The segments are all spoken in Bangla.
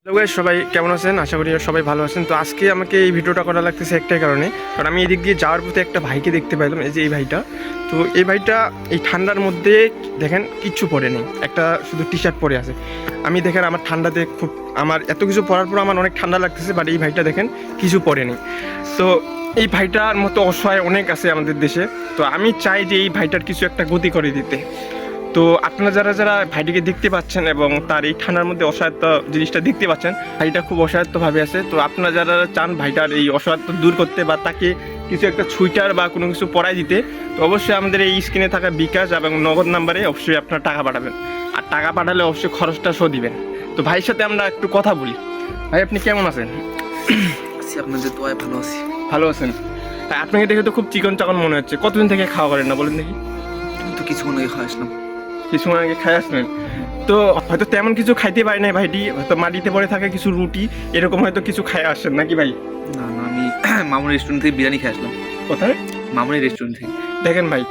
হ্যালো গাইস, সবাই কেমন আছেন? আশা করি সবাই ভালো আছেন। তো আজকে আমাকে এই ভিডিওটা করা লাগতেছে একটাই কারণে, কারণ আমি এদিক দিয়ে যাওয়ার পথে একটা ভাইকে দেখতে পেলাম, এই যে এই ভাইটা। তো এই ভাইটা এই ঠান্ডার মধ্যে দেখেন কিচ্ছু পরে নেই, একটা শুধু টি শার্ট পরে আছে। আমি দেখেন আমার ঠান্ডাতে খুব, আমার এত কিছু পরার পর আমার অনেক ঠান্ডা লাগতেছে, বাট এই ভাইটা দেখেন কিছু পরে নেই। তো এই ভাইটার মতো অসহায় অনেক আছে আমাদের দেশে। তো আমি চাই যে এই ভাইটার কিছু একটা গতি করে দিতে। তো আপনারা যারা যারা ভাইটিকে দেখতে পাচ্ছেন এবং তার এই ঠান্ডার মধ্যে অসহায়ত্ব জিনিসটা দেখতে পাচ্ছেন, ভাইটা খুব অসহায়ত্বভাবে আছে। তো আপনারা যারা চান ভাইটার এই অসহায়ত্ব দূর করতে বা তাকে কিছু একটা সুইটার বা কোনো কিছু পরাই দিতে, তো অবশ্যই আমাদের এই স্ক্রিনে থাকা বিকাশ এবং নগদ নাম্বারে অবশ্যই আপনারা টাকা পাঠাবেন। আর টাকা পাঠালে অবশ্যই খরচটা শো দিবেন। তো ভাইয়ের সাথে আমরা একটু কথা বলি। ভাই, আপনি কেমন আছেন? আপনাদের দোয়ায় ভালো আছি। ভালো আছেন? আপনাকে দেখে তো খুব চিকন চাকন মনে হচ্ছে। কতদিন থেকে খাওয়া করেন না বলেন দেখি? তো কিছুক্ষণ আগে খাওয়াইছিলাম। কিছুক্ষণ আগে খাই আসলেন। তো হয়তো তেমন কিছু খাইতে পারি না ভাইটি, হয়তো মাটিতে পড়ে থাকে কিছু রুটি এরকম হয়তো কিছু খাই আসছেন নাকি ভাই? না না, আমি মামুনি রেস্টুরেন্ট থেকে বিরিয়ানি খেয়ে আসলাম। কোথায়? মামুনি রেস্টুরেন্ট থেকে। দেখেন ভাই,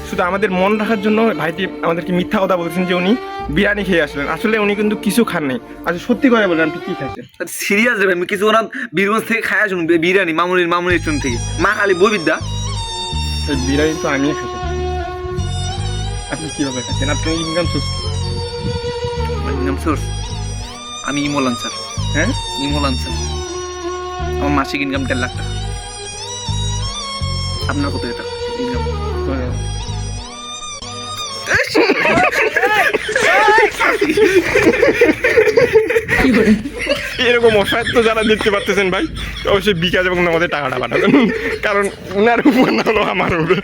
শুধু আমাদের মন রাখার জন্য ভাইটি আমাদেরকে মিথ্যা কথা বলছেন যে উনি বিরিয়ানি খেয়ে আসলেন। আসলে উনি কিন্তু কিছু খান নাই। আচ্ছা, সত্যি করে বলেন আপনি কি খাচ্ছেন? সিরিয়াস রে ভাই, আমি কিছুক্ষণ বীরগঞ্জ থেকে খাই আসুন বিরিয়ানি মামুনি রেস্টুরেন্ট থেকে। মা কালী বইবিদ্যা। বিরিয়ানি তো আমিও খাচ্ছি। আপনি কীভাবে খাচ্ছেন? আপনি ইনকাম সোর্স? ইনকাম সোর্স আমি ইমল আনসার। হ্যাঁ, ইমল আনসার। আমার মাসিক ইনকাম 1.5 লাখ টাকা। আপনার কত টাকা ইনকাম? এরকম অসহায়ত্ব যারা দেখতে পাচ্ছেন ভাই, অবশ্যই বিকাশ এবং আমাদের টাকাটা পাঠাবেন, কারণ উনার উপর না হলো আমার উপরে।